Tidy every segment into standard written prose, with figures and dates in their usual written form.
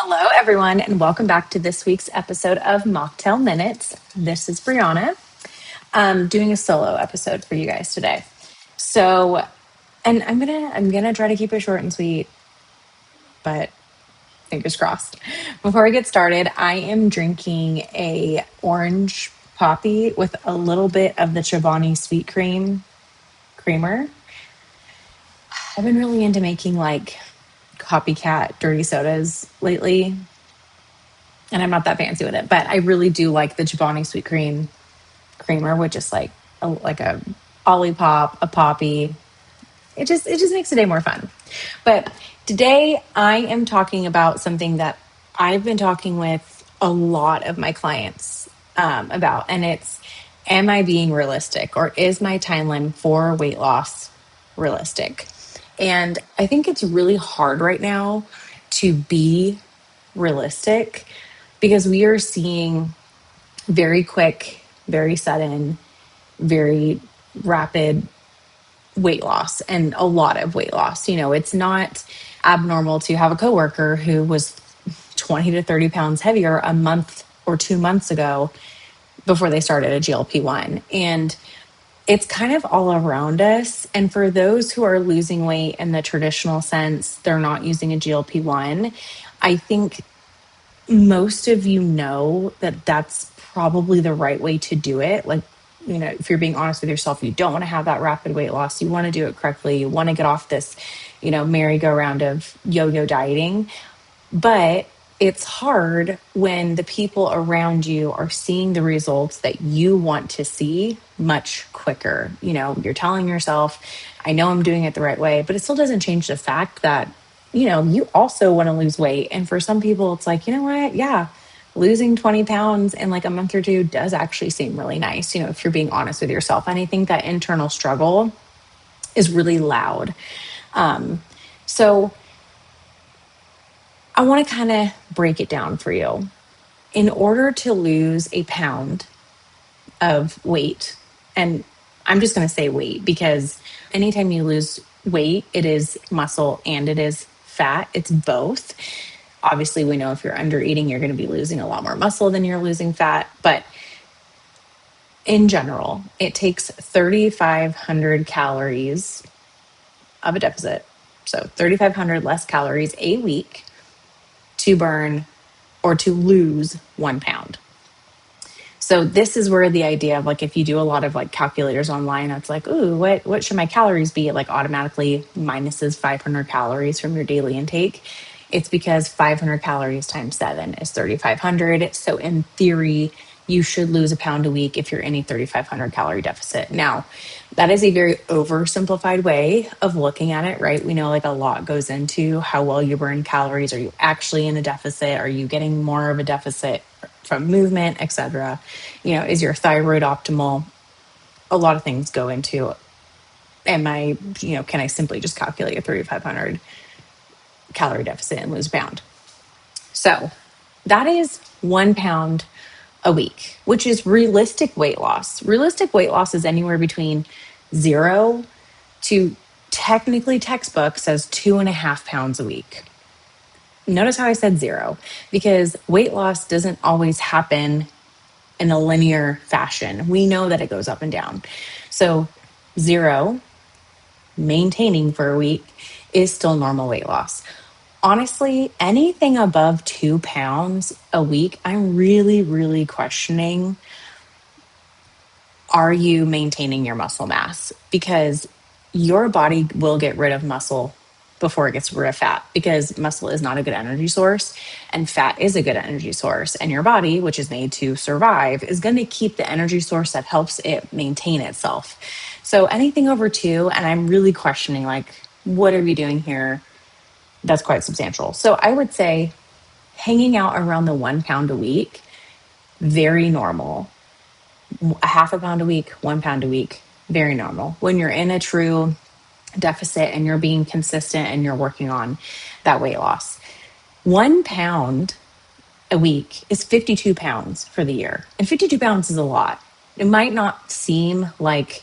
Hello, everyone, and welcome back to this week's episode of Mocktail Minutes. This is Brianna. I'm doing a solo episode for you guys today. So, and I'm gonna try to keep it short and sweet, but fingers crossed. Before we get started, I am drinking a orange poppy with a little bit of the Chobani sweet creamer. I've been really into making like copycat dirty sodas lately, and I'm not that fancy with it, but I really do like the Chobani sweet creamer with just like a Olipop, a poppy. It just makes the day more fun. But today I am talking about something that I've been talking with a lot of my clients about, and it's, am I being realistic, or is my timeline for weight loss realistic? And I think it's really hard right now to be realistic because we are seeing very quick, very sudden, very rapid weight loss and a lot of weight loss. You know, it's not abnormal to have a coworker who was 20 to 30 pounds heavier a month or 2 months ago before they started a GLP-1. And it's kind of all around us. And for those who are losing weight in the traditional sense, they're not using a GLP-1. I think most of you know that that's probably the right way to do it. Like, you know, if you're being honest with yourself, you don't want to have that rapid weight loss. You want to do it correctly. You want to get off this, merry-go-round of yo-yo dieting. But it's hard when the people around you are seeing the results that you want to see much quicker. You know, you're telling yourself, I know I'm doing it the right way, but it still doesn't change the fact that, you also want to lose weight. And for some people, it's like, you know what? Yeah, losing 20 pounds in like a month or two does actually seem really nice, if you're being honest with yourself. And I think that internal struggle is really loud. So I want to kind of break it down for you. In order to lose a pound of weight, and I'm just going to say weight because anytime you lose weight, it is muscle and it is fat. It's both. Obviously, we know if you're under eating, you're going to be losing a lot more muscle than you're losing fat. But in general, it takes 3,500 calories of a deficit. So 3,500 less calories a week to burn or to lose 1 pound. So this is where the idea of like, if you do a lot of like calculators online, it's like, ooh, what should my calories be? It like automatically minuses 500 calories from your daily intake. It's because 500 calories times 7 is 3,500. So in theory, you should lose a pound a week if you're in a 3,500 calorie deficit. Now, that is a very oversimplified way of looking at it, right? We know like a lot goes into how well you burn calories. Are you actually in a deficit? Are you getting more of a deficit from movement, etc.? Is your thyroid optimal? A lot of things go into, can I simply just calculate a 3,500 calorie deficit and lose a pound? So that is 1 pound a week, which is realistic weight loss. Realistic weight loss is anywhere between 0 to, technically textbook says 2.5 pounds a week. Notice how I said 0, because weight loss doesn't always happen in a linear fashion. We know that it goes up and down. So 0, maintaining for a week, is still normal weight loss. Honestly, anything above 2 pounds a week, I'm really, really questioning, are you maintaining your muscle mass? Because your body will get rid of muscle before it gets rid of fat, because muscle is not a good energy source and fat is a good energy source. And your body, which is made to survive, is going to keep the energy source that helps it maintain itself. So anything over 2, and I'm really questioning, like, what are we doing here? That's quite substantial. So I would say hanging out around the 1 pound a week, very normal. A half a pound a week, 1 pound a week, very normal. When you're in a true deficit and you're being consistent and you're working on that weight loss. 1 pound a week is 52 pounds for the year. And 52 pounds is a lot. It might not seem like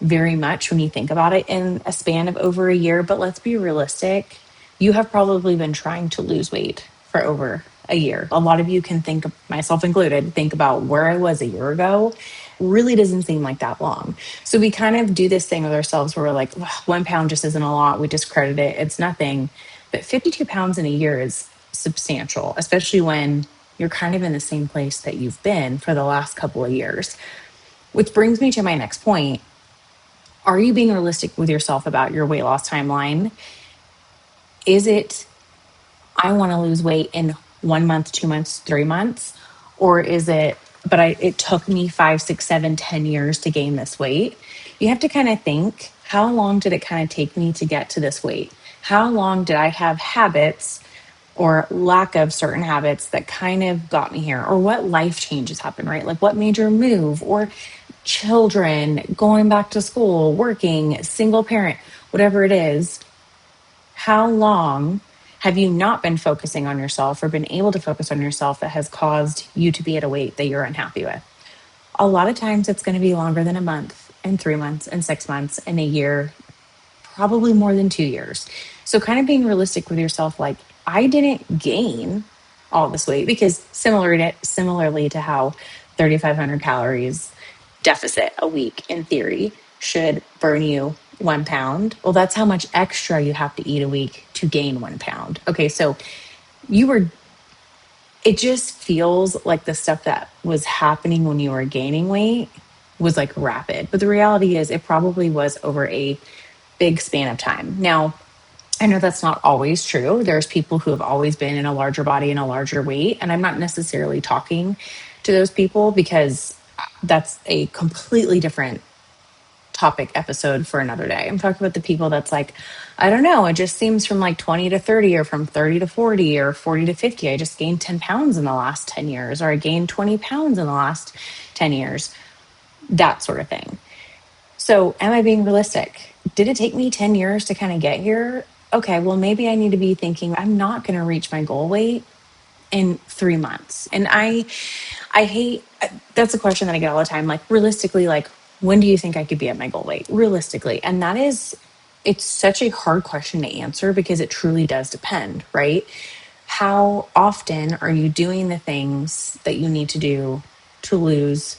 very much when you think about it in a span of over a year, but let's be realistic. You have probably been trying to lose weight for over a year. A lot of you can think, myself included, think about where I was a year ago. Really doesn't seem like that long. So we kind of do this thing with ourselves where we're like, 1 pound just isn't a lot. We discredit it. It's nothing. But 52 pounds in a year is substantial, especially when you're kind of in the same place that you've been for the last couple of years. Which brings me to my next point. Are you being realistic with yourself about your weight loss timeline? Is it, I want to lose weight in 1 month, 2 months, 3 months? Or is it, it took me 5, 6, 7, 10 years to gain this weight? You have to kind of think, how long did it kind of take me to get to this weight? How long did I have habits or lack of certain habits that kind of got me here? Or what life changes happened, right? Like what major move, or children, going back to school, working, single parent, whatever it is. How long have you not been focusing on yourself or been able to focus on yourself that has caused you to be at a weight that you're unhappy with? A lot of times it's going to be longer than a month and 3 months and 6 months and a year, probably more than 2 years. So kind of being realistic with yourself, like, I didn't gain all this weight, because similarly to how 3,500 calories deficit a week in theory should burn you 1 pound. Well, that's how much extra you have to eat a week to gain 1 pound. Okay, so you were, it just feels like the stuff that was happening when you were gaining weight was like rapid. But the reality is it probably was over a big span of time. Now, I know that's not always true. There's people who have always been in a larger body and a larger weight. And I'm not necessarily talking to those people, because that's a completely different topic episode for another day. I'm talking about the people that's like, I don't know, it just seems from like 20 to 30 or from 30 to 40 or 40 to 50. I just gained 10 pounds in the last 10 years, or I gained 20 pounds in the last 10 years, that sort of thing. So am I being realistic? Did it take me 10 years to kind of get here? Okay, well, maybe I need to be thinking I'm not going to reach my goal weight in 3 months. And I hate, that's a question that I get all the time. Like, realistically, like, when do you think I could be at my goal weight? Realistically. And that is, it's such a hard question to answer, because it truly does depend, right? How often are you doing the things that you need to do to lose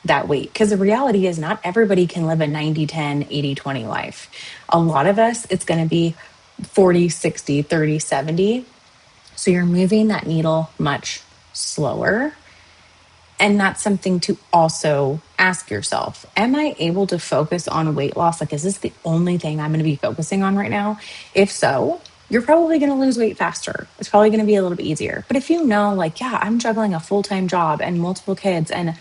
that weight? Because the reality is, not everybody can live a 90-10, 80-20 life. A lot of us, it's going to be 40-60-30-70. So you're moving that needle much slower. And that's something to also ask yourself. Am I able to focus on weight loss? Like, is this the only thing I'm going to be focusing on right now? If so, you're probably going to lose weight faster. It's probably going to be a little bit easier. But if you know, like, yeah, I'm juggling a full-time job and multiple kids and,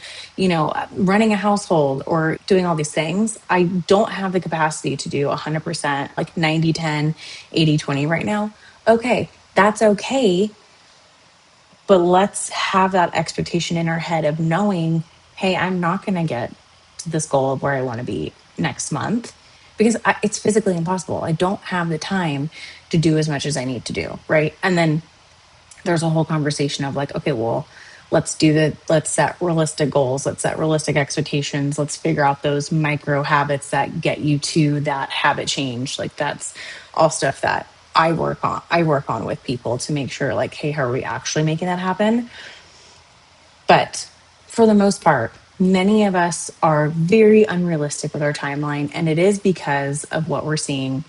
running a household or doing all these things, I don't have the capacity to do 100%, like 90-10, 80-20 right now. Okay, that's okay. But let's have that expectation in our head of knowing, hey, I'm not going to get to this goal of where I want to be next month, because it's physically impossible. I don't have the time to do as much as I need to do, right? And then there's a whole conversation of like, okay, well, let's set realistic goals. Let's set realistic expectations. Let's figure out those micro habits that get you to that habit change. Like, that's all stuff that I work on with people to make sure, like, hey, how are we actually making that happen? But for the most part, many of us are very unrealistic with our timeline, and it is because of what we're seeing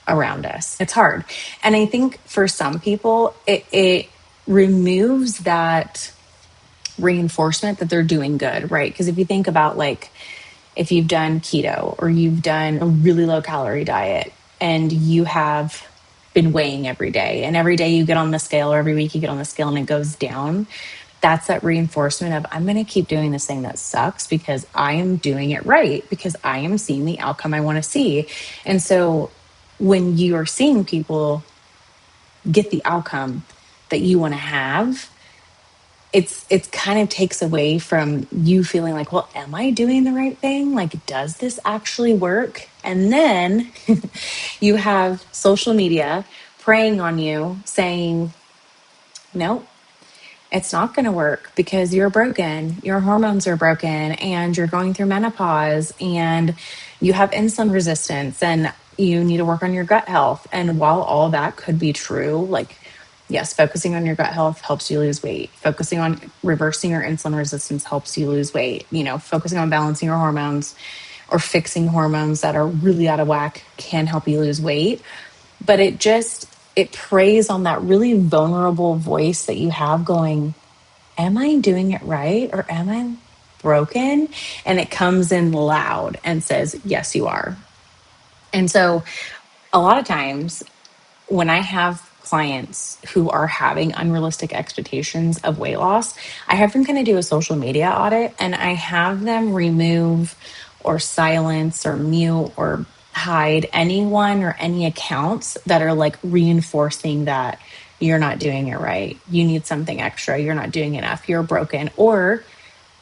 around us. It's hard. And I think for some people, it removes that reinforcement that they're doing good, right? Because if you think about, like, if you've done keto or you've done a really low calorie diet and you have been weighing every day, and every day you get on the scale, or every week you get on the scale and it goes down, that's that reinforcement of, I'm going to keep doing this thing that sucks because I am doing it right, because I am seeing the outcome I want to see. And so when you are seeing people get the outcome that you want to have, it's kind of takes away from you feeling like, well, am I doing the right thing? Like, does this actually work? And then you have social media preying on you saying, no, it's not going to work because you're broken. Your hormones are broken and you're going through menopause and you have insulin resistance and you need to work on your gut health. And while all that could be true, like, Yes, focusing on your gut health helps you lose weight. Focusing on reversing your insulin resistance helps you lose weight. Focusing on balancing your hormones or fixing hormones that are really out of whack can help you lose weight. But it preys on that really vulnerable voice that you have going, am I doing it right or am I broken? And it comes in loud and says, yes, you are. And so a lot of times when I have clients who are having unrealistic expectations of weight loss, I have them kind of do a social media audit and I have them remove or silence or mute or hide anyone or any accounts that are like reinforcing that you're not doing it right. You need something extra. You're not doing enough. You're broken. Or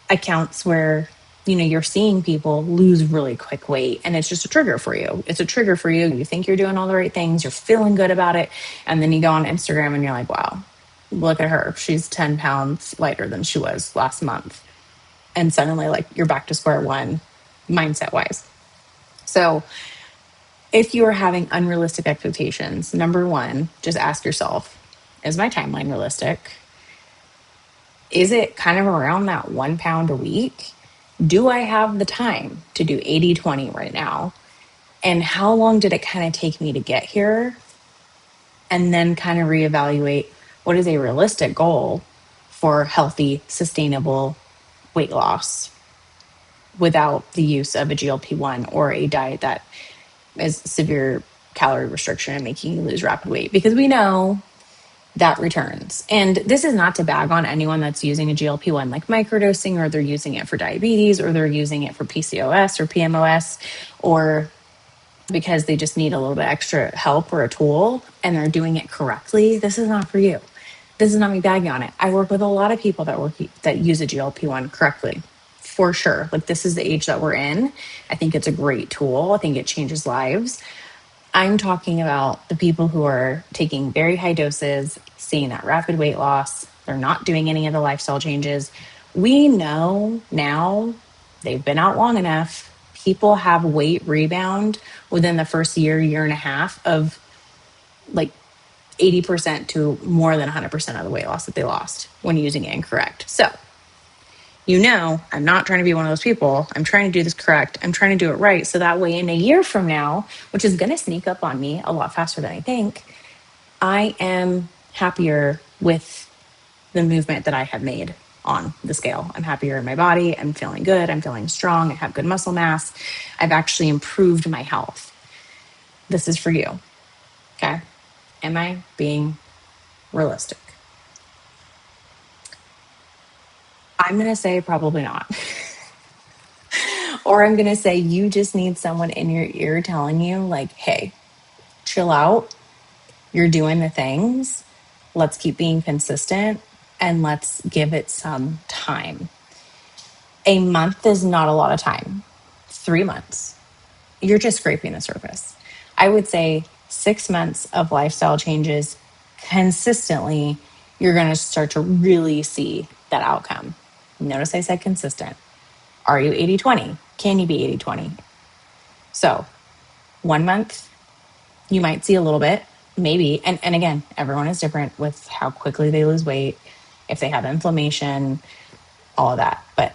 accounts where you're seeing people lose really quick weight and it's just a trigger for you. It's a trigger for you. You think you're doing all the right things, you're feeling good about it, and then you go on Instagram and you're like, wow, look at her, she's 10 pounds lighter than she was last month. And suddenly like you're back to square one mindset wise. So if you are having unrealistic expectations, number one, just ask yourself, is my timeline realistic? Is it kind of around that 1 pound a week? Do I have the time to do 80-20 right now? And how long did it kind of take me to get here? And then kind of reevaluate what is a realistic goal for healthy, sustainable weight loss without the use of a GLP-1 or a diet that is severe calorie restriction and making you lose rapid weight. Because we know that returns. And this is not to bag on anyone that's using a GLP-1 like microdosing, or they're using it for diabetes, or they're using it for PCOS or PMOS, or because they just need a little bit extra help or a tool and they're doing it correctly. This is not for you. This is not me bagging on it. I work with a lot of people that use a GLP-1 correctly, for sure. Like, this is the age that we're in. I think it's a great tool. I think it changes lives. I'm talking about the people who are taking very high doses, seeing that rapid weight loss. They're not doing any of the lifestyle changes. We know now, they've been out long enough, people have weight rebound within the first year and a half of like 80% to more than 100% of the weight loss that they lost when using it incorrect. So, I'm not trying to be one of those people. I'm trying to do this correct. I'm trying to do it right. So that way in a year from now, which is going to sneak up on me a lot faster than I think, I am happier with the movement that I have made on the scale. I'm happier in my body. I'm feeling good. I'm feeling strong. I have good muscle mass. I've actually improved my health. This is for you. Okay. Am I being realistic? I'm going to say probably not. Or I'm going to say you just need someone in your ear telling you, like, hey, chill out. You're doing the things. Let's keep being consistent and let's give it some time. A month is not a lot of time. 3 months, you're just scraping the surface. I would say 6 months of lifestyle changes consistently, you're going to start to really see that outcome. Notice I said consistent. Are you 80-20? Can you be 80-20? So 1 month, you might see a little bit, maybe. And again, everyone is different with how quickly they lose weight, if they have inflammation, all of that. But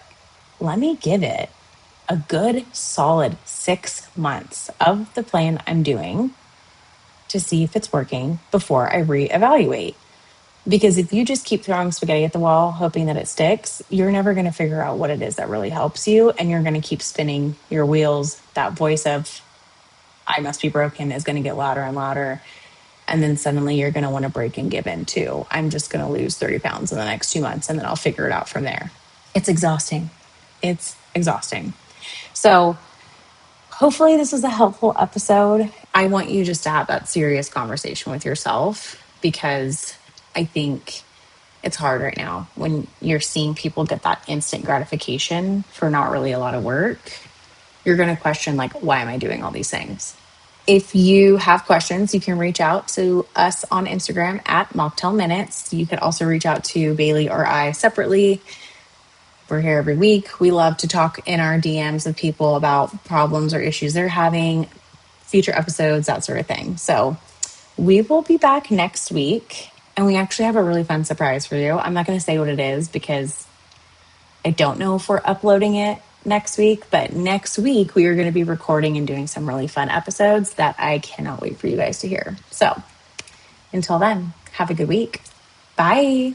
let me give it a good solid 6 months of the plan I'm doing to see if it's working before I reevaluate. Because if you just keep throwing spaghetti at the wall, hoping that it sticks, you're never going to figure out what it is that really helps you. And you're going to keep spinning your wheels. That voice of, I must be broken, is going to get louder and louder. And then suddenly you're going to want to break and give in too. I'm just going to lose 30 pounds in the next 2 months and then I'll figure it out from there. It's exhausting. It's exhausting. So hopefully this was a helpful episode. I want you just to have that serious conversation with yourself, because I think it's hard right now when you're seeing people get that instant gratification for not really a lot of work. You're going to question, like, why am I doing all these things? If you have questions, you can reach out to us on Instagram at Mocktail Minutes. You could also reach out to Bailey or I separately. We're here every week. We love to talk in our DMs with people about problems or issues they're having, future episodes, that sort of thing. So we will be back next week. And we actually have a really fun surprise for you. I'm not going to say what it is because I don't know if we're uploading it next week, but next week we are going to be recording and doing some really fun episodes that I cannot wait for you guys to hear. So until then, have a good week. Bye.